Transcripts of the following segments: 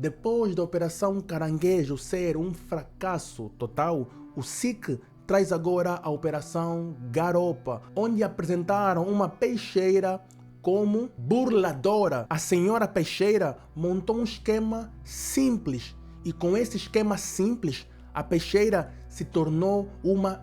Depois da Operação Caranguejo ser um fracasso total, o SIC traz agora a Operação Garopa, onde apresentaram uma peixeira como burladora. A senhora peixeira montou um esquema simples e com esse esquema simples, a peixeira se tornou uma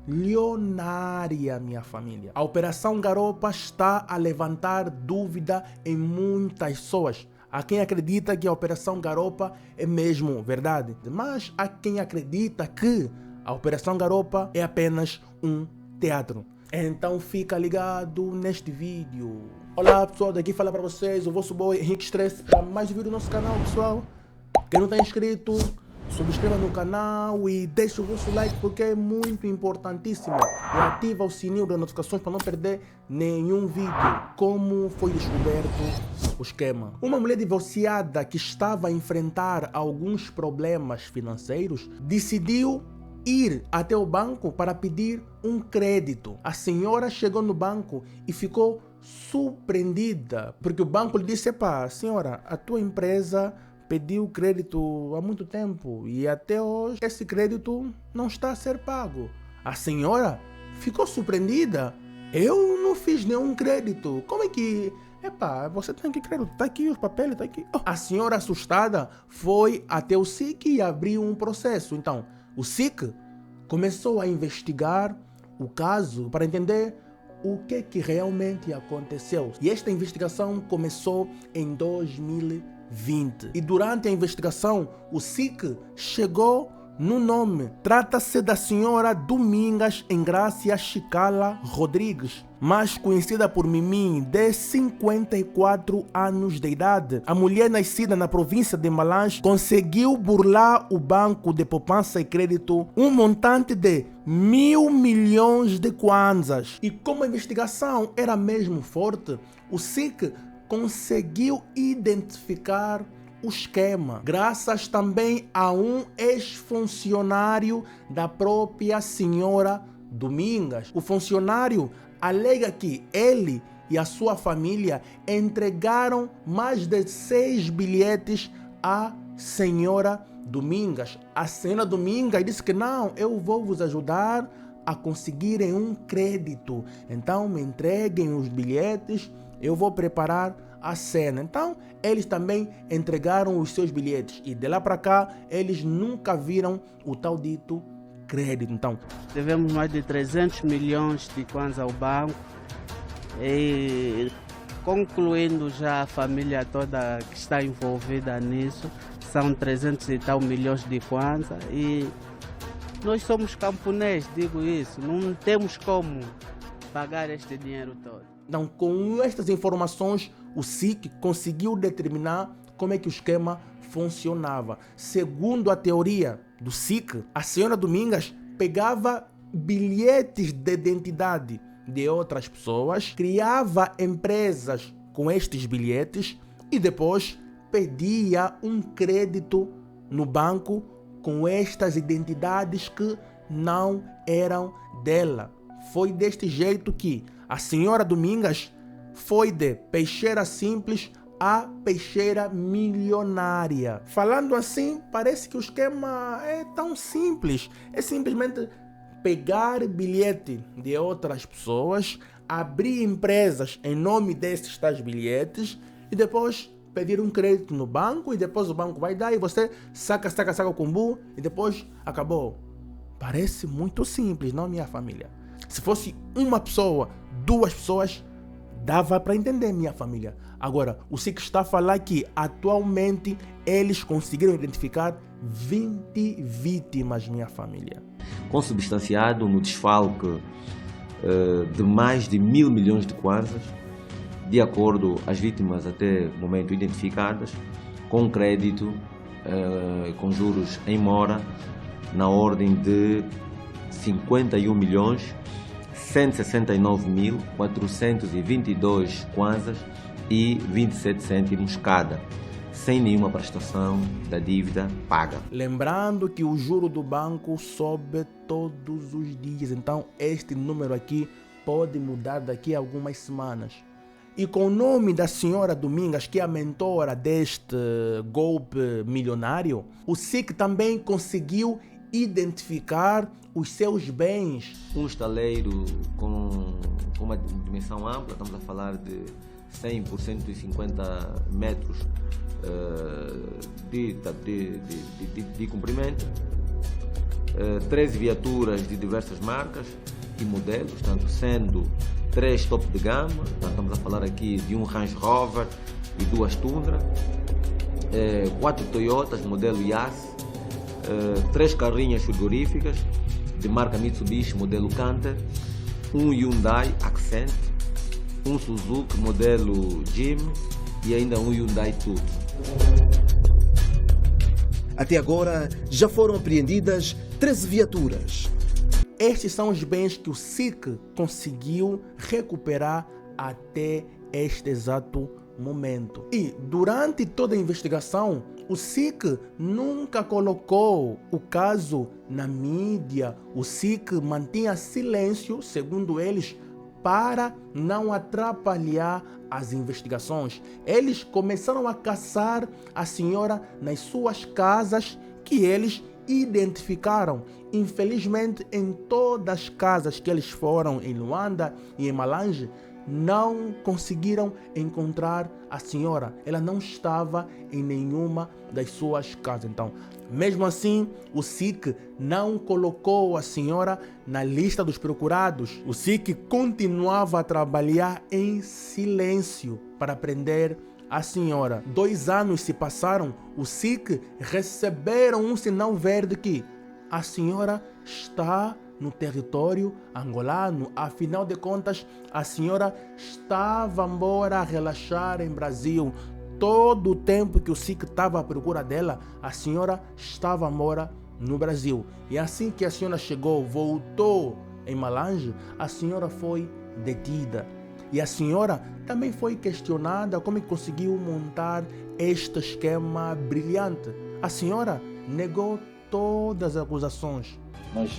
milionária, minha família. A Operação Garopa está a levantar dúvida em muitas pessoas. Há quem acredita que a Operação Garopa é mesmo verdade, mas há quem acredita que a Operação Garopa é apenas um teatro. Então fica ligado neste vídeo. Olá pessoal, daqui fala para vocês o vosso boy Henrique Stress para mais um vídeo do nosso canal, pessoal. Quem não está inscrito, subscreva no canal e deixe o vosso like porque é muito importantíssimo. E ativa o sininho das notificações para não perder nenhum vídeo. Como foi descoberto o esquema? Uma mulher divorciada que estava a enfrentar alguns problemas financeiros decidiu ir até o banco para pedir um crédito. A senhora chegou no banco e ficou surpreendida porque o banco lhe disse: "Epá, senhora, a tua empresa pediu crédito há muito tempo e até hoje esse crédito não está a ser pago." A senhora ficou surpreendida. "Eu não fiz nenhum crédito. Como é que... Epá, você tem que crédito, tá aqui os papéis, tá aqui." A senhora assustada foi até o SIC e abriu um processo. Então, o SIC começou a investigar o caso para entender o que realmente aconteceu. E esta investigação começou em 2020. E durante a investigação, o SIC chegou no nome. Trata-se da senhora Domingas Engrácia Chicala Rodrigues, mais conhecida por Mimi, de 54 anos de idade. A mulher, nascida na província de Malange, conseguiu burlar o Banco de Poupança e Crédito um montante de 1.000 milhões de kwanzas. E como a investigação era mesmo forte, o SIC conseguiu identificar o esquema, graças também a um ex-funcionário da própria senhora Domingas. O funcionário alega que ele e a sua família entregaram mais de 6 bilhetes à senhora Domingas. A senhora Domingas disse que não, eu vou vos ajudar a conseguirem um crédito. Então me entreguem os bilhetes, eu vou preparar a cena. Então eles também entregaram os seus bilhetes e de lá para cá eles nunca viram o tal dito crédito. Então devemos mais de 300 milhões de kwanza ao banco e, concluindo já a família toda que está envolvida nisso, são 300 e tal milhões de kwanza e nós somos camponeses, digo isso, não temos como pagar este dinheiro todo. Então, com estas informações, o SIC conseguiu determinar como é que o esquema funcionava. Segundo a teoria do SIC, a senhora Domingas pegava bilhetes de identidade de outras pessoas, criava empresas com estes bilhetes e depois pedia um crédito no banco com estas identidades que não eram dela. Foi deste jeito que a senhora Domingas foi de peixeira simples a peixeira milionária. Falando assim, parece que o esquema é tão simples. É simplesmente pegar bilhete de outras pessoas, abrir empresas em nome desses tais bilhetes e depois pedir um crédito no banco e depois o banco vai dar e você saca o combo e depois acabou. Parece muito simples, não, minha família? Se fosse uma pessoa, 2 pessoas, dava para entender, minha família. Agora, o SIC está a falar que atualmente eles conseguiram identificar 20 vítimas, minha família. Consubstanciado no desfalque de mais de 1.000 milhões de kwanzas, de acordo às vítimas até o momento identificadas, com crédito, com juros em mora, na ordem de 51.169.422 kwanzas e 27 cêntimos cada, sem nenhuma prestação da dívida paga. Lembrando que o juro do banco sobe todos os dias, então este número aqui pode mudar daqui a algumas semanas. E com o nome da senhora Domingas, que é a mentora deste golpe milionário, o SIC também conseguiu identificar os seus bens. Um estaleiro com uma dimensão ampla, estamos a falar de 100 por 150 metros de comprimento, 13 viaturas de diversas marcas e modelos, tanto sendo 3 top de gama, estamos a falar aqui de um Range Rover e 2 Tundra, 4 Toyotas modelo Yaris, 3 carrinhas frigoríficas de marca Mitsubishi modelo Canter, um Hyundai Accent, um Suzuki modelo Jim e ainda um Hyundai Tucson. Até agora já foram apreendidas 13 viaturas. Estes são os bens que o SIC conseguiu recuperar até este exato momento. E durante toda a investigação, o SIC nunca colocou o caso na mídia. O SIC mantinha silêncio, segundo eles, para não atrapalhar as investigações. Eles começaram a caçar a senhora nas suas casas que eles identificaram. Infelizmente, em todas as casas que eles foram em Luanda e em Malange, não conseguiram encontrar a senhora. Ela não estava em nenhuma das suas casas. Então, mesmo assim, o SIC não colocou a senhora na lista dos procurados. O SIC continuava a trabalhar em silêncio para prender a senhora. 2 anos se passaram, o SIC receberam um sinal verde que a senhora está no território angolano. Afinal de contas, a senhora estava embora a relaxar em Brasil. Todo o tempo que o SIC estava à procura dela, a senhora estava embora no Brasil. E assim que a senhora chegou, voltou em Malange, a senhora foi detida. E a senhora também foi questionada como conseguiu montar este esquema brilhante. A senhora negou todas as acusações. Mas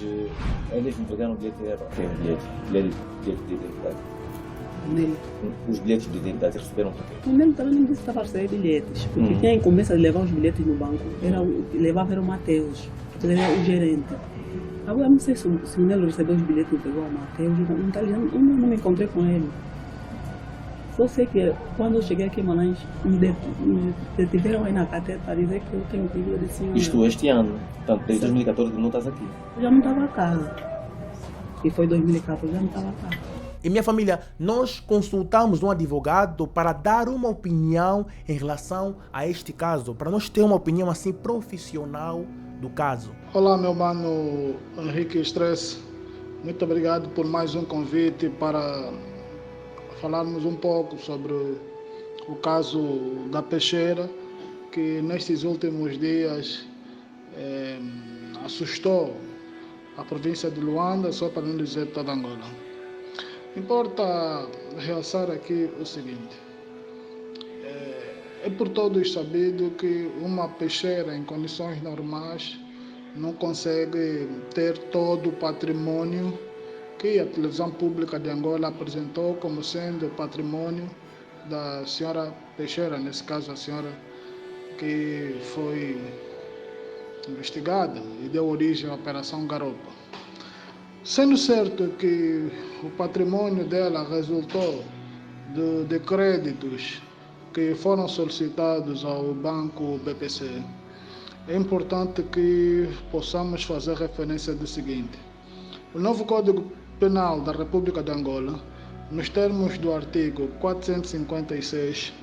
eles entregaram o bilhete de identidade. Nele. Os bilhetes de identidade receberam? O mesmo também não disse que estava a receber bilhetes, porque quem começa a levar os bilhetes no banco levava o Mateus, ele era o gerente. Agora não sei se o Nelo recebeu os bilhetes e pegou o Mateus, eu não me encontrei com ele. Só sei que quando eu cheguei aqui em Manaus, me detiveram aí na cateta para dizer que eu tenho pedido de senhora. Isto este ano, portanto, desde 2014 não estás aqui? Eu já não estava cá. E foi 2014, eu já não estava cá. E minha família, nós consultamos um advogado para dar uma opinião em relação a este caso, para nós ter uma opinião assim profissional do caso. Olá, meu mano Henrique Stress, muito obrigado por mais um convite para falarmos um pouco sobre o caso da peixeira, que nestes últimos dias assustou a província de Luanda, só para não dizer toda Angola. Importa realçar aqui o seguinte, é por todos sabido que uma peixeira em condições normais não consegue ter todo o patrimônio que a televisão pública de Angola apresentou como sendo patrimônio da senhora Peixeira, nesse caso a senhora que foi investigada e deu origem à Operação Garopa. Sendo certo que o patrimônio dela resultou de créditos que foram solicitados ao Banco BPC, é importante que possamos fazer referência do seguinte. O novo Código Penal da República de Angola, nos termos do artigo 456,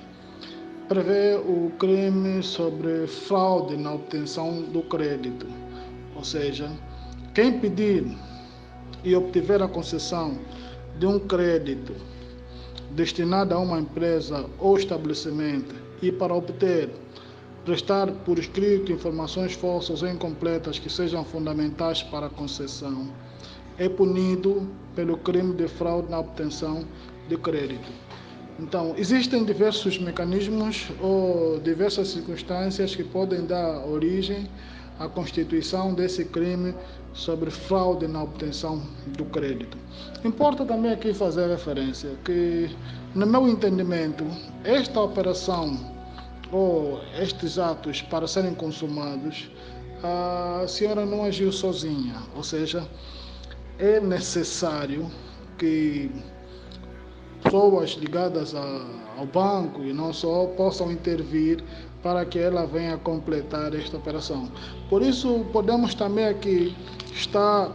prevê o crime sobre fraude na obtenção do crédito, ou seja, quem pedir e obtiver a concessão de um crédito destinado a uma empresa ou estabelecimento e para obter, prestar por escrito informações falsas ou incompletas que sejam fundamentais para a concessão, é punido pelo crime de fraude na obtenção de crédito. Então, existem diversos mecanismos ou diversas circunstâncias que podem dar origem à constituição desse crime sobre fraude na obtenção do crédito. Importa também aqui fazer referência que No meu entendimento, esta operação ou estes atos para serem consumados, a senhora não agiu sozinha, ou seja, é necessário que pessoas ligadas ao banco e não só possam intervir para que ela venha completar esta operação. Por isso, podemos também aqui estar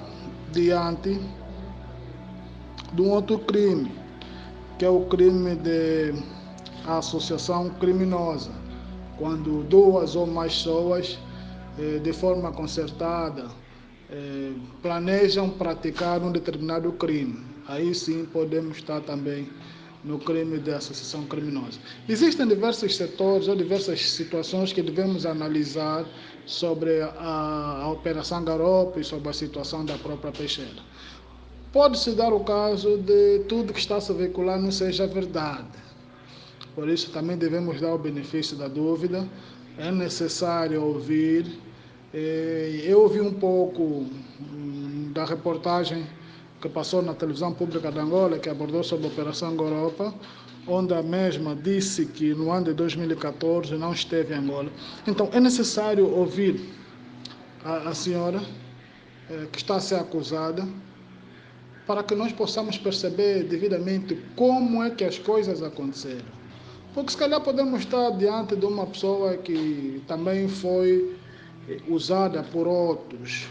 diante de um outro crime, que é o crime de associação criminosa, quando duas ou mais pessoas, de forma concertada, planejam praticar um determinado crime. Aí sim podemos estar também no crime de associação criminosa. Existem diversos setores ou diversas situações que devemos analisar sobre a Operação Garopa e sobre a situação da própria peixeira. Pode-se dar o caso de tudo que está a se veicular não seja verdade. Por isso também devemos dar o benefício da dúvida. É necessário ouvir. Eu ouvi um pouco da reportagem que passou na televisão pública de Angola, que abordou sobre a Operação Garopa, onde a mesma disse que no ano de 2014 não esteve em Angola. Então é necessário ouvir a senhora que está a ser acusada, para que nós possamos perceber devidamente como é que as coisas aconteceram. Porque se calhar podemos estar diante de uma pessoa que também foi usada por outros,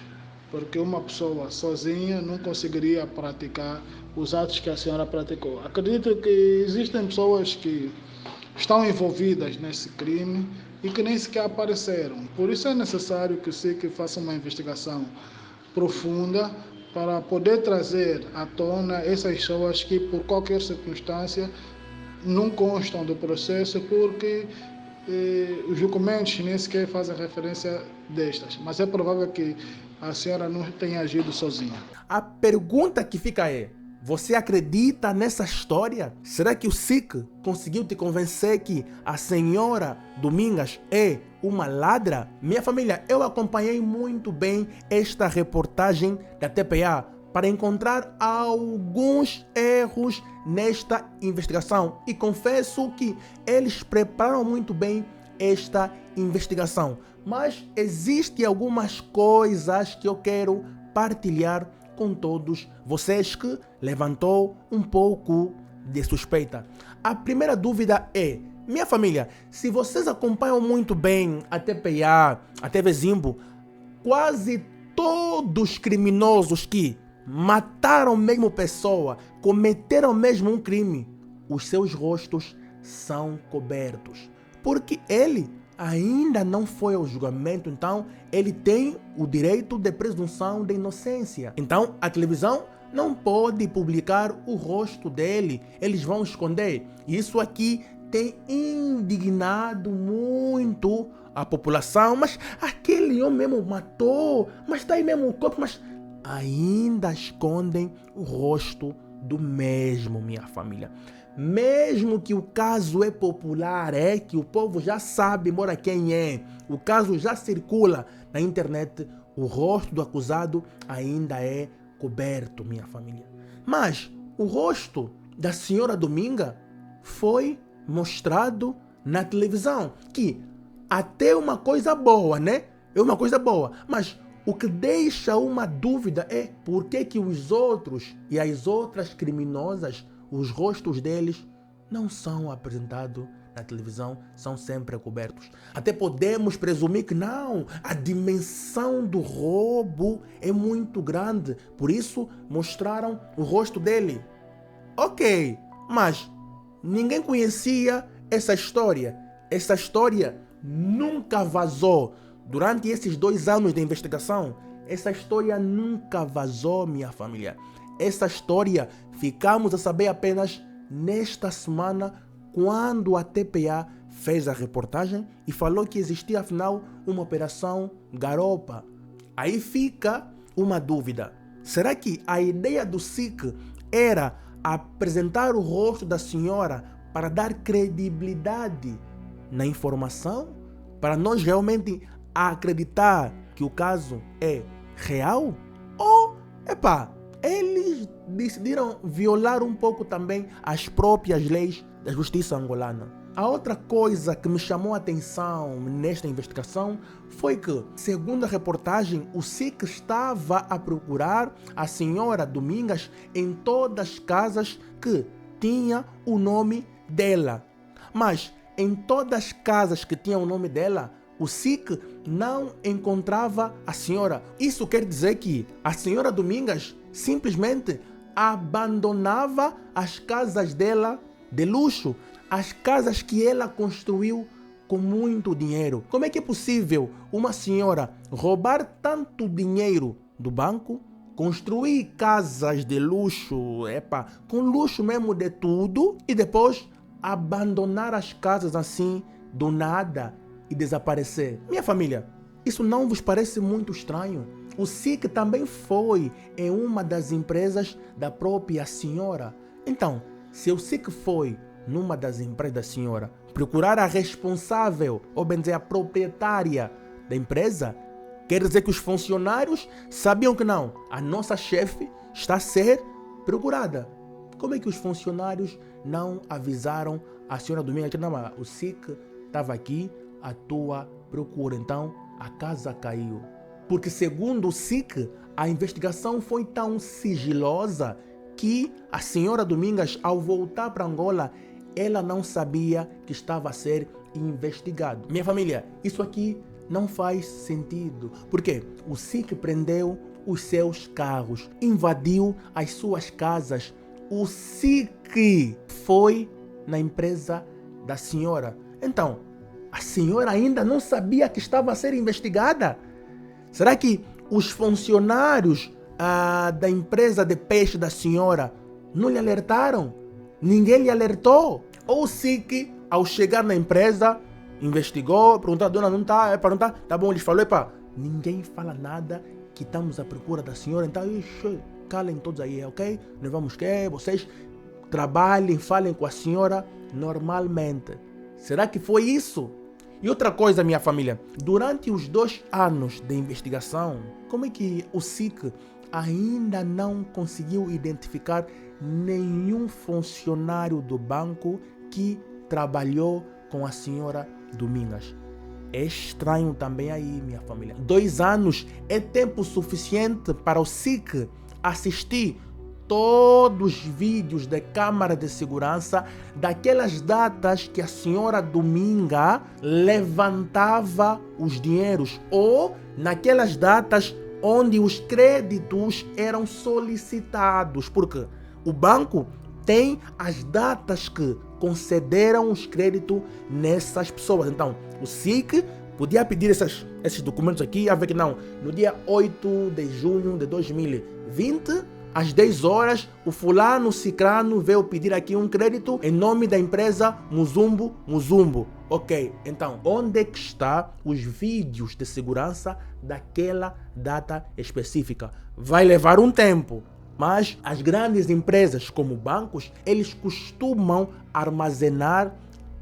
porque uma pessoa sozinha não conseguiria praticar os atos que a senhora praticou. Acredito que existem pessoas que estão envolvidas nesse crime e que nem sequer apareceram. Por isso é necessário que o SIC faça uma investigação profunda para poder trazer à tona essas pessoas que, por qualquer circunstância, não constam do processo, porque os documentos nem sequer fazem referência destas. Mas é provável que a senhora não tenha agido sozinha. A pergunta que fica é: você acredita nessa história? Será que o SIC conseguiu te convencer que a senhora Domingas é uma ladra? Minha família, eu acompanhei muito bem esta reportagem da TPA para encontrar alguns erros nesta investigação e confesso que eles prepararam muito bem esta investigação. Mas existem algumas coisas que eu quero partilhar com todos vocês que levantou um pouco de suspeita. A primeira dúvida é: minha família, se vocês acompanham muito bem a TPA, a TV Zimbo, quase todos os criminosos que mataram mesmo pessoa, cometeram mesmo um crime, os seus rostos são cobertos. Porque ele ainda não foi ao julgamento, então ele tem o direito de presunção de inocência. Então a televisão não pode publicar o rosto dele, eles vão esconder. Isso aqui tem indignado muito a população. Mas aquele homem mesmo matou, mas está aí mesmo o corpo, mas ainda escondem o rosto do mesmo, minha família. Mesmo que o caso é popular, que o povo já sabe embora quem é, o caso já circula na internet, o rosto do acusado ainda é coberto, minha família. Mas o rosto da senhora Dominga foi mostrado na televisão, que até é uma coisa boa, né? É uma coisa boa, mas o que deixa uma dúvida é por que os outros e as outras criminosas, os rostos deles não são apresentados na televisão, são sempre cobertos. Até podemos presumir que não, a dimensão do roubo é muito grande, por isso mostraram o rosto dele. Ok, mas ninguém conhecia essa história. Essa história nunca vazou. Durante esses 2 anos de investigação, essa história nunca vazou, minha família. Essa história ficamos a saber apenas nesta semana, quando a TPA fez a reportagem e falou que existia afinal uma operação Garopa. Aí fica uma dúvida. Será que a ideia do SIC era apresentar o rosto da senhora para dar credibilidade na informação? Para nós realmente acreditar que o caso é real? Ou, eles eles decidiram violar um pouco também as próprias leis da justiça angolana. A outra coisa que me chamou a atenção nesta investigação foi que, segundo a reportagem, o SIC estava a procurar a senhora Domingas em todas as casas que tinha o nome dela. Mas em todas as casas que tinham o nome dela, o SIC não encontrava a senhora. Isso quer dizer que a senhora Domingas simplesmente abandonava as casas dela de luxo, as casas que ela construiu com muito dinheiro. Como é que é possível uma senhora roubar tanto dinheiro do banco, construir casas de luxo, com luxo mesmo de tudo, e depois abandonar as casas assim do nada e desaparecer? Minha família, isso não vos parece muito estranho? O SIC também foi em uma das empresas da própria senhora. Então, se o SIC foi numa das empresas da senhora procurar a responsável, ou bem dizer, a proprietária da empresa, quer dizer que os funcionários sabiam que não, a nossa chefe está a ser procurada. Como é que os funcionários não avisaram a senhora Domingas que não, o SIC estava aqui à tua procura? Então a casa caiu. Porque segundo o SIC, a investigação foi tão sigilosa que a senhora Domingas, ao voltar para Angola, ela não sabia que estava a ser investigado. Minha família, isso aqui não faz sentido. Porque o SIC prendeu os seus carros, invadiu as suas casas. O SIC foi na empresa da senhora. Então, a senhora ainda não sabia que estava a ser investigada? Será que os funcionários da empresa de peixe da senhora não lhe alertaram? Ninguém lhe alertou? Ou o SIC, ao chegar na empresa, investigou, perguntou, a dona não está, tá bom, eles falaram, ninguém fala nada, que estamos à procura da senhora, então, calem todos aí, ok? Nós vamos que vocês trabalhem, falem com a senhora normalmente. Será que foi isso? E outra coisa, minha família, durante os 2 anos de investigação, como é que o SIC ainda não conseguiu identificar nenhum funcionário do banco que trabalhou com a senhora Domingas? É estranho também aí, minha família. 2 anos é tempo suficiente para o SIC assistir todos os vídeos de câmara de segurança daquelas datas que a senhora Dominga levantava os dinheiros, ou naquelas datas onde os créditos eram solicitados, porque o banco tem as datas que concederam os créditos nessas pessoas. Então, o SIC podia pedir esses documentos aqui, a ver que não, no dia 8 de junho de 2020, às 10 horas, o fulano cicrano veio pedir aqui um crédito em nome da empresa Muzumbo. Ok, então, onde é que está os vídeos de segurança daquela data específica? Vai levar um tempo, mas as grandes empresas como bancos, eles costumam armazenar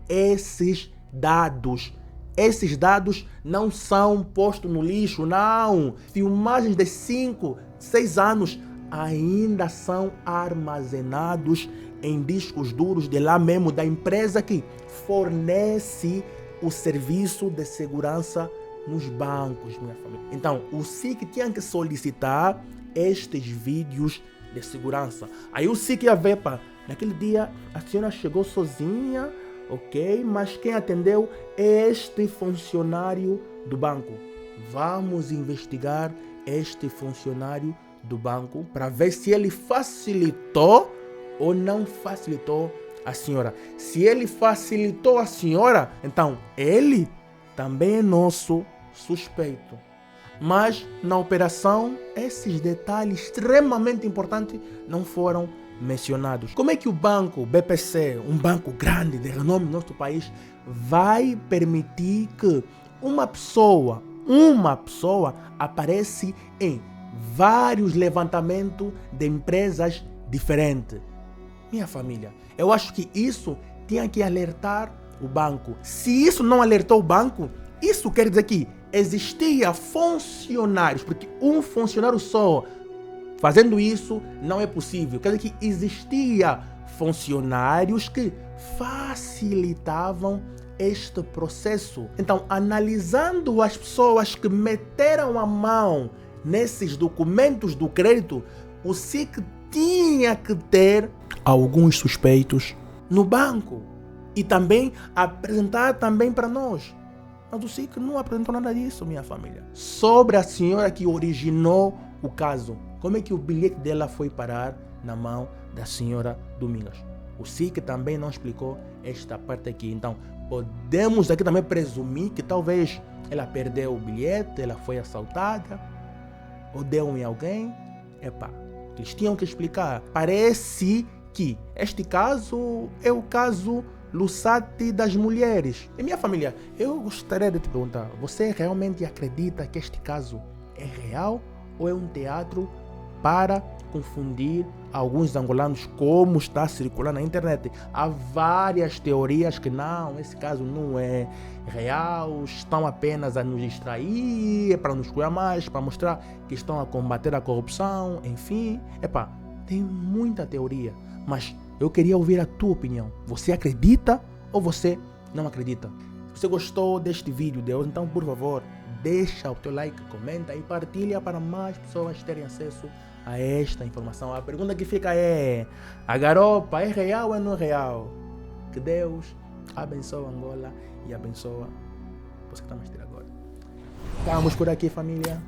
esses dados. Esses dados não são postos no lixo, não. Filmagens de 5, 6 anos ainda são armazenados em discos duros de lá mesmo, da empresa que fornece o serviço de segurança nos bancos, minha família. Então, o SIC tinha que solicitar estes vídeos de segurança. Aí o SIC ia ver, naquele dia a senhora chegou sozinha, ok, mas quem atendeu é este funcionário do banco. Vamos investigar este funcionário do banco para ver se ele facilitou ou não facilitou a senhora. Se ele facilitou a senhora, então ele também é nosso suspeito. Mas na operação, esses detalhes extremamente importantes não foram mencionados. Como é que o banco BPC, um banco grande de renome no nosso país, vai permitir que uma pessoa aparece em vários levantamentos de empresas diferentes? Minha família, eu acho que isso tinha que alertar o banco. Se isso não alertou o banco, isso quer dizer que existia funcionários, porque um funcionário só Fazendo isso, não é possível. Quer dizer que existia funcionários que facilitavam este processo. Então, analisando as pessoas que meteram a mão nesses documentos do crédito, o SIC tinha que ter alguns suspeitos no banco e também apresentar também para nós. Mas o SIC não apresentou nada disso, minha família. Sobre a senhora que originou o caso, como é que o bilhete dela foi parar na mão da senhora Domingas? O SIC também não explicou esta parte aqui. Então, podemos aqui também presumir que talvez ela perdeu o bilhete, ela foi assaltada, ou deu em alguém. Eles tinham que explicar. Parece que este caso é o caso Lussati das mulheres. E minha família, eu gostaria de te perguntar, você realmente acredita que este caso é real ou é um teatro para confundir alguns angolanos, como está circulando na internet? Há várias teorias que não, esse caso não é real, estão apenas a nos distrair, para nos cuidar mais, para mostrar que estão a combater a corrupção, enfim. Tem muita teoria, mas eu queria ouvir a tua opinião. Você acredita ou você não acredita? Se você gostou deste vídeo de hoje, então, por favor, deixa o teu like, comenta e partilha para mais pessoas terem acesso a esta informação. A pergunta que fica é: a garopa é real ou não é real? Que Deus abençoe Angola e abençoe você que está mais agora. Estamos por aqui, família.